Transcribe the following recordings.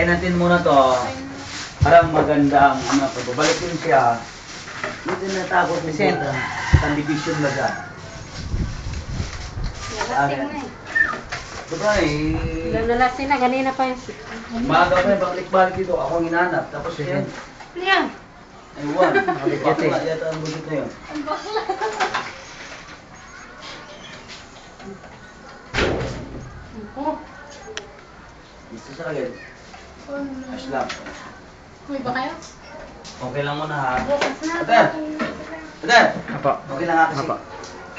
Hintayin natin muna to. Parang maganda ang ano, babalik din siya. Dito natakot ni Sen. Ang division na dyan. Nalasing na eh. Diba eh. Nalasing na, ganina pa yung... Umaga pa yung balik-balik dito. Ako ang hinanap. Tapos yan. Ano yan? Aywan. Bakla yata ang bulit na yun. Ang bakla. Oh. Gusto sa kagad. Aslam. May ba kayo? Okay lang muna ha. Bukas na. Ater! Ater! Apo. Okay lang ha kasi. Apo.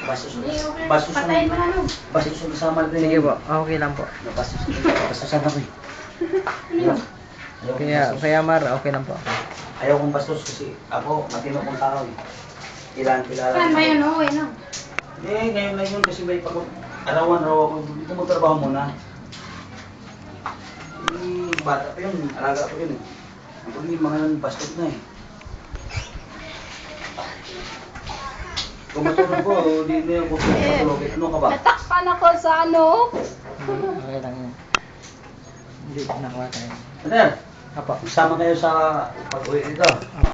Hindi, okay. Basos Patayin mo na nun. Basos yung kasama ko. Sige po, okay lang po. Basosan ako eh. Ano? Kaya Mar, okay lang po. Ayaw kong bastos kasi ako matino kong tao eh. Kilala. Saan ba yun? Oo, yun. Eh, ngayon na yun kasi may pag arawan-araw ako. Dito magtrabaho muna. Eh, bata pa yun. Alaga pa yun eh. Ang pag mga yun, bastos na eh. Kung matulog ko, di na yung matulog. Ano ka ba? Natakpan ako sa ano? Okay lang yun. Hindi ko nakuha tayo. Ater! Apo. Magsama kayo sa pag-uwi nito. Apo.